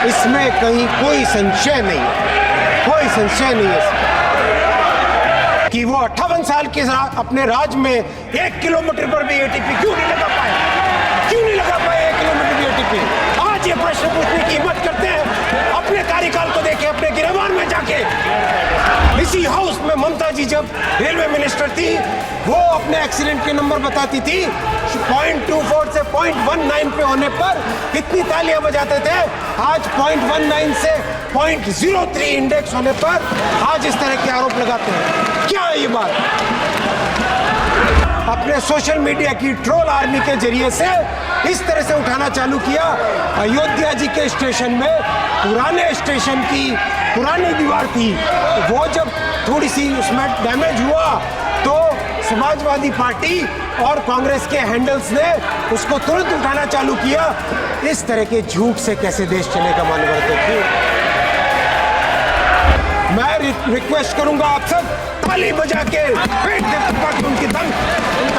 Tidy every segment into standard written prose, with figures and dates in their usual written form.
इसमें कहीं कोई संशय नहीं है, कोई संशय नहीं है कि वो 58 साल के अपने राज में 1 किलोमीटर पर भी एटीपी क्यों नहीं लगा पाए, क्यों नहीं लगा पाए 1 किलोमीटर भी एटीपी। आज ये प्रश्न पूछने की हिम्मत करते हैं, अपने कार्यकाल को देखे, अपने गिरफ्तार में जाके। इसी हाउस में ममता जी जब रेलवे मिनिस्टर थी, वो अपने एक्सीडेंट के नंबर बताती थी, 0.24 से 0.19 पे होने पर कितनी तालियां बजाते थे। आज 0.19 से 0.03 इंडेक्स होने पर आज इस तरह के आरोप लगाते हैं। क्या है ये बात? अपने सोशल मीडिया की ट्रोल आर्मी के जरिए से इस तरह से उठाना चालू किया। अयोध्या जी के स्टेशन में पुराने स्टेशन की पुरानी दीवार थी, वो जब थोड़ी सी उसमें डैमेज हुआ तो समाजवादी पार्टी और कांग्रेस के हैंडल्स ने उसको तुरंत उठाना चालू किया। इस तरह के झूठ से कैसे देश चलेगा मानवर? देखिए, मैं रिक्वेस्ट करूंगा आप सब ताली बजा के पेट ताकि उनका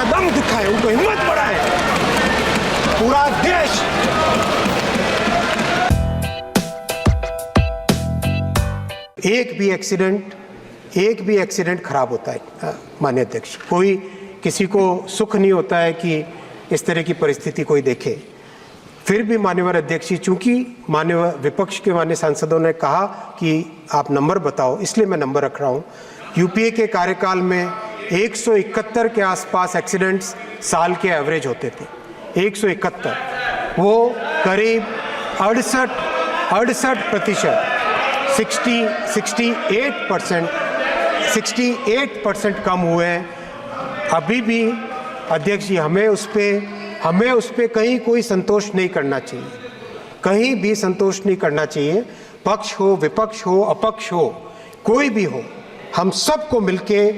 दम दिखाए, उनको हिम्मत बढ़ाए। पूरा देश एक भी एक्सीडेंट खराब होता है माननीय अध्यक्ष। कोई किसी को सुख नहीं होता है कि इस तरह की परिस्थिति कोई देखे। फिर भी माननीय अध्यक्ष जी, चूंकि माननीय विपक्ष के माननीय सांसदों ने कहा कि आप नंबर बताओ, इसलिए मैं नंबर रख रहा हूं। यूपीए के कार्यकाल में 171 के आसपास एक्सीडेंट्स साल के एवरेज होते थे। 171, वो करीब 68% 68% कम हुए हैं। अभी भी अध्यक्ष जी हमें उस पे कहीं कोई संतोष नहीं करना चाहिए, कहीं भी संतोष नहीं करना चाहिए। पक्ष हो, विपक्ष हो, अपक्ष हो, कोई भी हो, हम सबको मिलके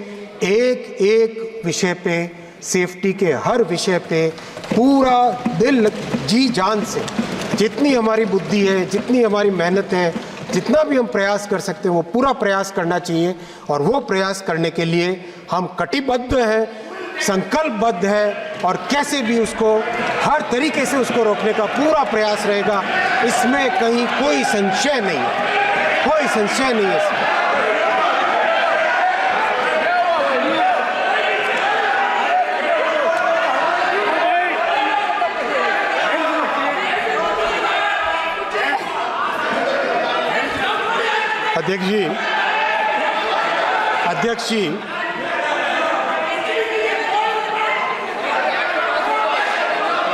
एक विषय पे, सेफ्टी के हर विषय पे पूरा दिल जी जान से, जितनी हमारी बुद्धि है, जितनी हमारी मेहनत है, जितना भी हम प्रयास कर सकते हैं वो पूरा प्रयास करना चाहिए। और वो प्रयास करने के लिए हम कटिबद्ध हैं, संकल्पबद्ध है, और कैसे भी उसको हर तरीके से उसको रोकने का पूरा प्रयास रहेगा। इसमें कहीं कोई संशय नहीं है, कोई संशय नहीं है इसमें।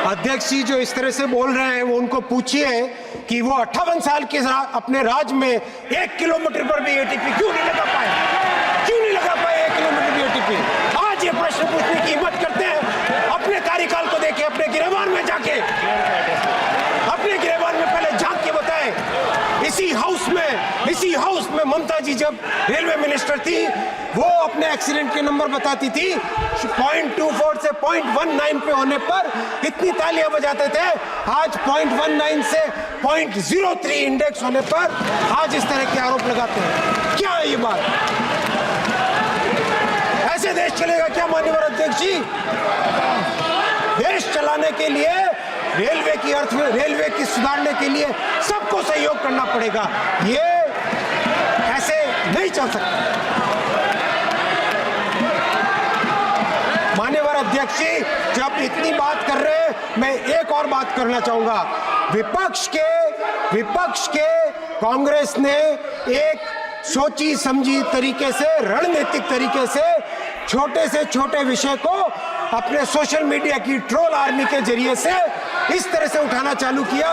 अध्यक्ष जी जो इस तरह से बोल रहे हैं, वो उनको पूछिए कि वो 58 साल के अपने राज में 1 किलोमीटर पर भी एटीपी क्यों नहीं लगा पाए, क्यों नहीं लगा पाए 1 किलोमीटर भी एटीपी। आज ये प्रश्न पूछने की हिम्मत करते हैं, अपने कार्यकाल को देखे, अपने गिरफ्तार में जाके, अपने गिरफ्तार में पहले झांक के बताए। इसी हाउस में ममता जी जब रेलवे मिनिस्टर थी, वो अपने एक्सीडेंट के नंबर बताती थी, 0.24 से 0.19 पे होने पर कितनी तालियां बजाते थे। आज 0.19 से 0.03 इंडेक्स होने पर आज इस तरह के आरोप लगाते हैं। क्या है ये बात? ऐसे देश चलेगा क्या माननीय अध्यक्ष जी? देश चलाने के लिए रेलवे की सुधारने के लिए सबको सहयोग करना पड़ेगा। ये ऐसे नहीं चल सकता। माननीय अध्यक्ष जी जब इतनी बात कर रहे हैं, मैं एक और बात करना चाहूंगा। विपक्ष के कांग्रेस ने एक सोची समझी तरीके से, रणनीतिक तरीके से छोटे विषय को अपने सोशल मीडिया की ट्रोल आर्मी के जरिए से इस तरह से उठाना चालू किया।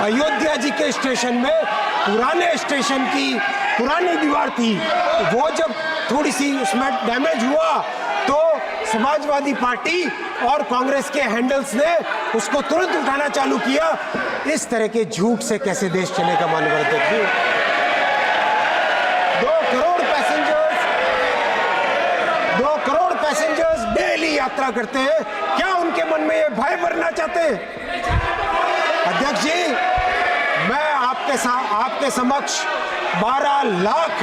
अयोध्या जी के स्टेशन में पुराने स्टेशन की पुरानी दीवार थी, वो जब थोड़ी सी उसमें डैमेज हुआ तो समाजवादी पार्टी और कांग्रेस के हैंडल्स ने उसको तुरंत उठाना चालू किया। इस तरह के झूठ से कैसे देश चलेगा माननीय अध्यक्ष जी? 2 करोड़ पैसेंजर्स डेली यात्रा करते हैं। क्या उनके मन में ये भय भरना चाहते हैं? अध्यक्ष जी, मैं आपके समक्ष 12 लाख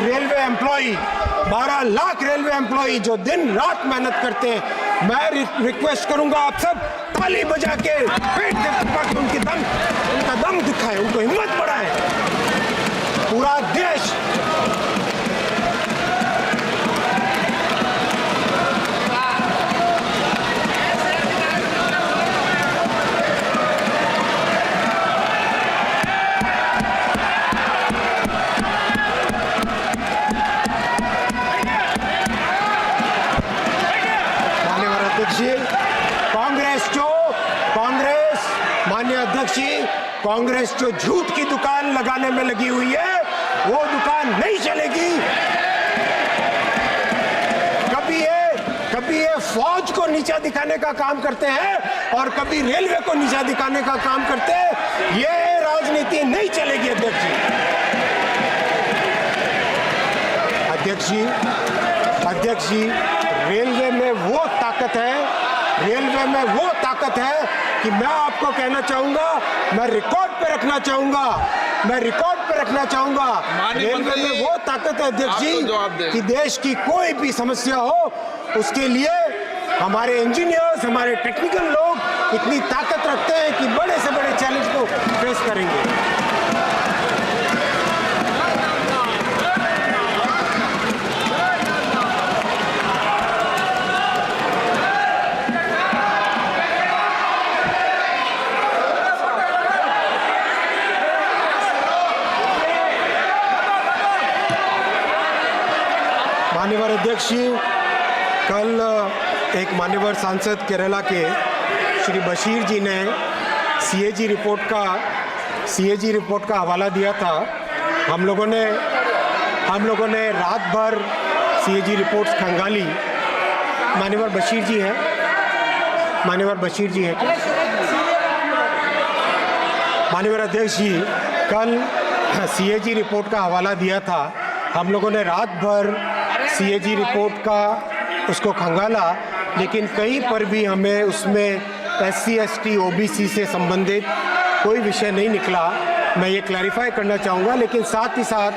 रेलवे एम्प्लॉई जो दिन रात मेहनत करते हैं, मैं रिक्वेस्ट करूंगा आप सब ताली बजा के पेट ताकि उनका दम दिखाए, उनको हिम्मत बढ़ाए। कांग्रेस जो झूठ की दुकान लगाने में लगी हुई है वो दुकान नहीं चलेगी। कभी ये फौज को नीचा दिखाने का काम करते हैं और कभी रेलवे को नीचा दिखाने का काम करते हैं। ये राजनीति नहीं चलेगी अध्यक्ष जी, रेलवे में वो ताकत है कि मैं आपको कहना चाहूंगा, मैं रिकॉर्ड पे रखना चाहूंगा, रेलवे में वो ताकत है अध्यक्ष जी कि देश की कोई भी समस्या हो उसके लिए हमारे इंजीनियर्स, हमारे टेक्निकल लोग इतनी ताकत रखते हैं कि बड़े से बड़े चैलेंज को फेस करेंगे। माननीय अध्यक्ष जी, कल एक माननीय सांसद केरला के श्री बशीर जी ने सीएजी रिपोर्ट का हवाला दिया था। हम लोगों ने रात भर सीएजी रिपोर्ट्स खंगाली। माननीय बशीर जी है क्या? माननीय अध्यक्ष जी, कल सीएजी रिपोर्ट का हवाला दिया था। हम लोगों ने रात भर सीएजी रिपोर्ट का उसको खंगाला, लेकिन कहीं पर भी हमें उसमें SC ST OBC से संबंधित कोई विषय नहीं निकला। मैं ये क्लैरिफाई करना चाहूँगा, लेकिन साथ ही साथ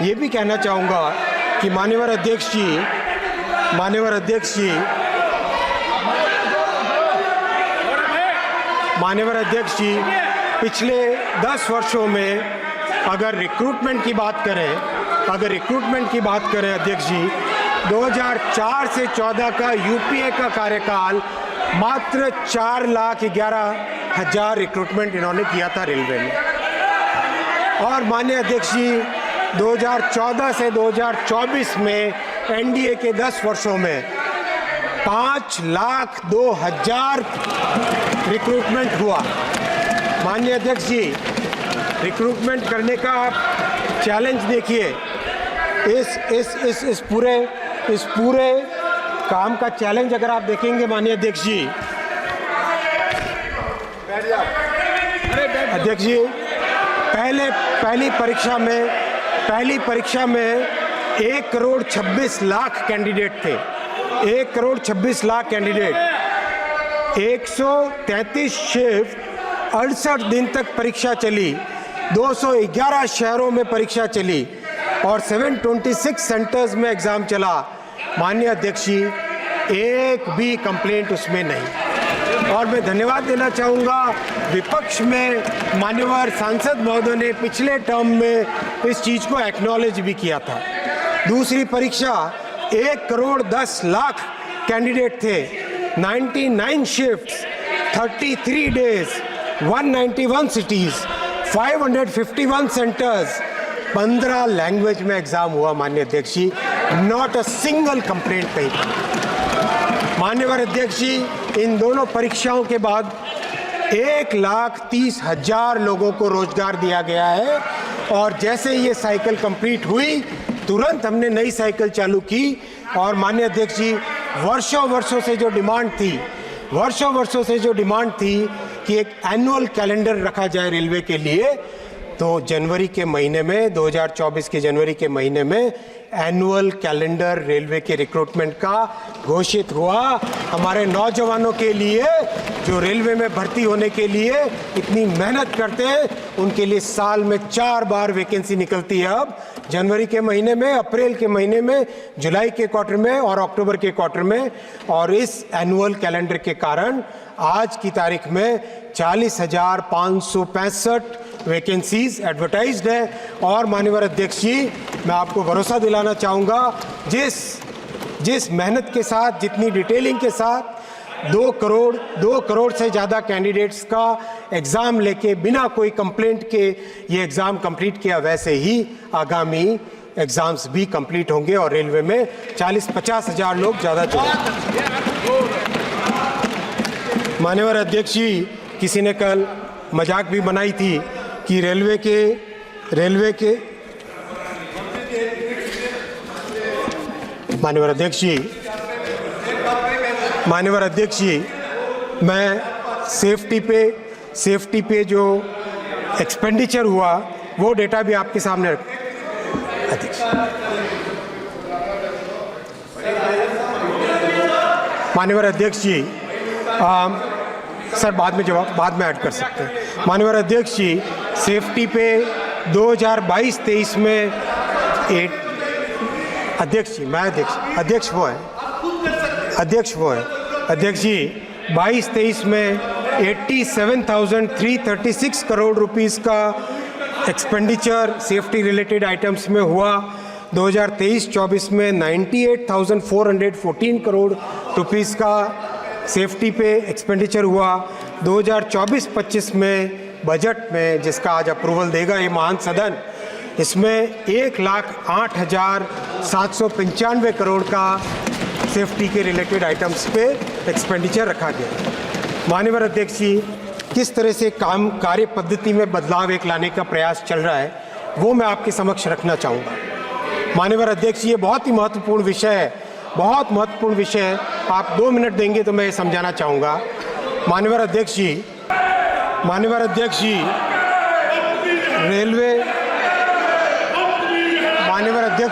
ये भी कहना चाहूँगा कि माननीय अध्यक्ष जी, पिछले 10 वर्षों में अगर रिक्रूटमेंट की बात करें अध्यक्ष जी, 2004 से 14 का यूपीए का कार्यकाल मात्र 4,11,000 रिक्रूटमेंट इन्होंने किया था रेलवे में। और माननीय अध्यक्ष जी, 2014 से 2024 में एनडीए के 10 वर्षों में 5,02,000 रिक्रूटमेंट हुआ। माननीय अध्यक्ष जी, रिक्रूटमेंट करने का आप चैलेंज देखिए। इस पूरे काम का चैलेंज अगर आप देखेंगे माननीय अध्यक्ष जी, पहली परीक्षा में 1,26,00,000 कैंडिडेट थे। 1,26,00,000 कैंडिडेट, 133 शिफ्ट, 68 दिन तक परीक्षा चली, 211 शहरों में परीक्षा चली और 726 सेंटर्स में एग्जाम चला। माननीय अध्यक्ष जी, एक भी कंप्लेंट उसमें नहीं। और मैं धन्यवाद देना चाहूँगा विपक्ष में मान्यवर सांसद महोदय ने पिछले टर्म में इस चीज़ को एक्नॉलेज भी किया था। दूसरी परीक्षा 1,10,00,000 कैंडिडेट थे, 99 shifts, 33 days, 191 cities, 551 centres, 15 language में एग्जाम हुआ। माननीय अध्यक्ष जी, नॉट अ सिंगल कंप्लेंट कहीं पर। माननीय अध्यक्ष जी, इन दोनों परीक्षाओं के बाद 1,30,000 लोगों को रोजगार दिया गया है। और जैसे ये साइकिल कंप्लीट हुई, तुरंत हमने नई साइकिल चालू की। और माननीय अध्यक्ष जी, वर्षों से जो डिमांड थी कि एक एनुअल कैलेंडर रखा जाए रेलवे के लिए, तो जनवरी के महीने में, 2024 के जनवरी के महीने में एनुअल कैलेंडर रेलवे के रिक्रूटमेंट का घोषित हुआ। हमारे नौजवानों के लिए जो रेलवे में भर्ती होने के लिए इतनी मेहनत करते हैं, उनके लिए साल में 4 बार वैकेंसी निकलती है। अब जनवरी के महीने में, अप्रैल के महीने में, जुलाई के क्वार्टर में और अक्टूबर के क्वार्टर में। और इस एनुअल कैलेंडर के कारण आज की तारीख में 40,565 वैकेंसीज एडवर्टाइज्ड है। और माननीय अध्यक्ष जी, मैं आपको भरोसा दिलाना चाहूँगा, जिस मेहनत के साथ, जितनी डिटेलिंग के साथ 2 करोड़ से ज़्यादा कैंडिडेट्स का एग्ज़ाम लेके बिना कोई कंप्लेंट के ये एग्ज़ाम कंप्लीट किया, वैसे ही आगामी एग्ज़ाम्स भी कंप्लीट होंगे और रेलवे में 40-50 हज़ार लोग ज़्यादा जुड़ेंगे। माननीय अध्यक्ष जी, किसी ने कल मजाक भी बनाई थी कि रेलवे के माननीय अध्यक्ष जी, मैं सेफ्टी पे जो एक्सपेंडिचर हुआ वो डेटा भी आपके सामने अध्यक्ष। माननीय अध्यक्ष जी, सर बाद में ऐड कर सकते हैं। माननीय अध्यक्ष जी, सेफ्टी पे 2022-23 में अध्यक्ष जी 22-23 में 87,336 करोड़ रुपीस का एक्सपेंडिचर सेफ्टी रिलेटेड आइटम्स में हुआ। 2023-24 में 98,414 करोड़ रुपीस का सेफ्टी पे एक्सपेंडिचर हुआ। 2024-25 में बजट में, जिसका आज अप्रूवल देगा ये महान सदन, इसमें 1,08,795 करोड़ का सेफ्टी के रिलेटेड आइटम्स पे एक्सपेंडिचर रखा गया। माननीय अध्यक्ष जी, किस तरह से कार्य पद्धति में बदलाव लाने का प्रयास चल रहा है वो मैं आपके समक्ष रखना चाहूँगा। माननीय अध्यक्ष जी, ये बहुत ही महत्वपूर्ण विषय है, बहुत महत्वपूर्ण विषय है। आप 2 मिनट देंगे तो मैं ये समझाना चाहूँगा। माननीय अध्यक्ष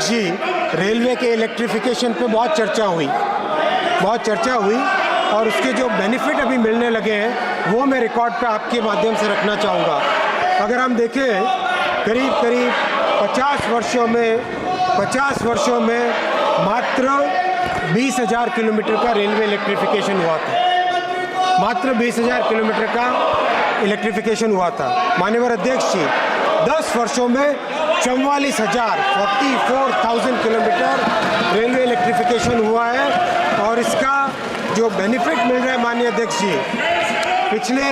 जी, रेलवे के इलेक्ट्रिफिकेशन पे बहुत चर्चा हुई और उसके जो बेनिफिट अभी मिलने लगे हैं वो मैं रिकॉर्ड पे आपके माध्यम से रखना चाहूँगा। अगर हम देखें, करीब 50 वर्षों में मात्र 20,000 किलोमीटर का रेलवे इलेक्ट्रिफिकेशन हुआ था, मात्र 20,000 किलोमीटर का इलेक्ट्रिफिकेशन हुआ था। माननीय अध्यक्ष जी, 10 वर्षों में 44,000 किलोमीटर रेलवे इलेक्ट्रिफिकेशन हुआ है और इसका जो बेनिफिट मिल रहा है माननीय अध्यक्ष जी, पिछले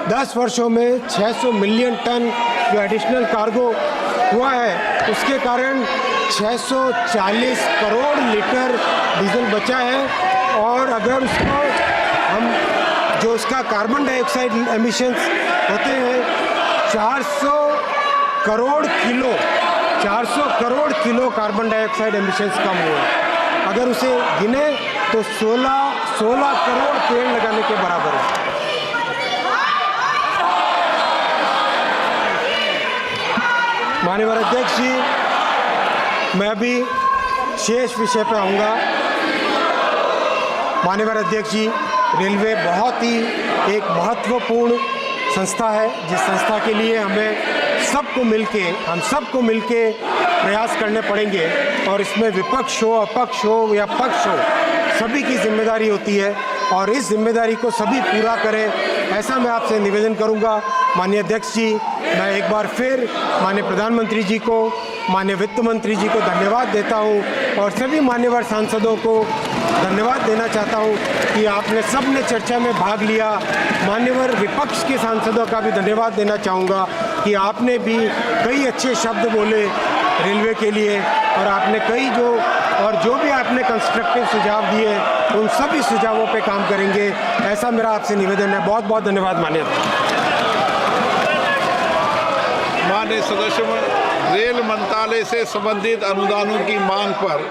10 वर्षों में 600 मिलियन टन जो एडिशनल कार्गो हुआ है, उसके कारण 640 करोड़ लीटर डीजल बचा है। और अगर उसको हम जो उसका कार्बन डाइऑक्साइड एमिशंस होते हैं 400 crore kilo carbon dioxide emissions कम हुए। अगर उसे गिने तो 16 करोड़ पेड़ लगाने के बराबर है। माननीय अध्यक्ष जी, मैं अभी शेष विषय पर आऊँगा। माननीय अध्यक्ष जी, रेलवे बहुत ही एक महत्वपूर्ण संस्था है, जिस संस्था के लिए हम सबको मिलके प्रयास करने पड़ेंगे और इसमें विपक्ष हो, अपक्ष हो या पक्ष हो, सभी की जिम्मेदारी होती है और इस जिम्मेदारी को सभी पूरा करें, ऐसा मैं आपसे निवेदन करूंगा। माननीय अध्यक्ष जी, मैं एक बार फिर माननीय प्रधानमंत्री जी को, माननीय वित्त मंत्री जी को धन्यवाद देता हूं और सभी मान्यवर सांसदों को धन्यवाद देना चाहता हूं कि आपने सबने चर्चा में भाग लिया। मान्यवर विपक्ष के सांसदों का भी धन्यवाद देना चाहूँगा कि आपने भी कई अच्छे शब्द बोले रेलवे के लिए और आपने जो भी आपने कंस्ट्रक्टिव सुझाव दिए उन सभी सुझावों पे काम करेंगे, ऐसा मेरा आपसे निवेदन है। बहुत बहुत धन्यवाद। माननीय सदस्यों, रेल मंत्रालय से संबंधित अनुदानों की मांग पर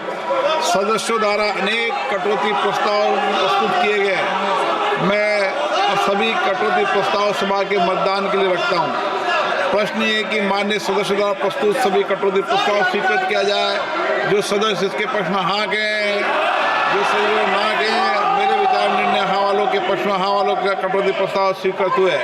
सदस्यों द्वारा अनेक कटौती प्रस्ताव प्रस्तुत किए गए। मैं सभी कटौती प्रस्ताव सभा के मतदान के लिए रखता हूं। प्रश्न ये है कि माननीय सदस्यों द्वारा प्रस्तुत सभी कटौती प्रस्ताव स्वीकृत किया जाए। जो सदस्य इसके पक्ष में हाँ कहें, जो सदस्य ना कहें। मेरे विचार निर्णय हाँ वालों के पक्ष में हाँ वालों का कटौती प्रस्ताव स्वीकृत हुए।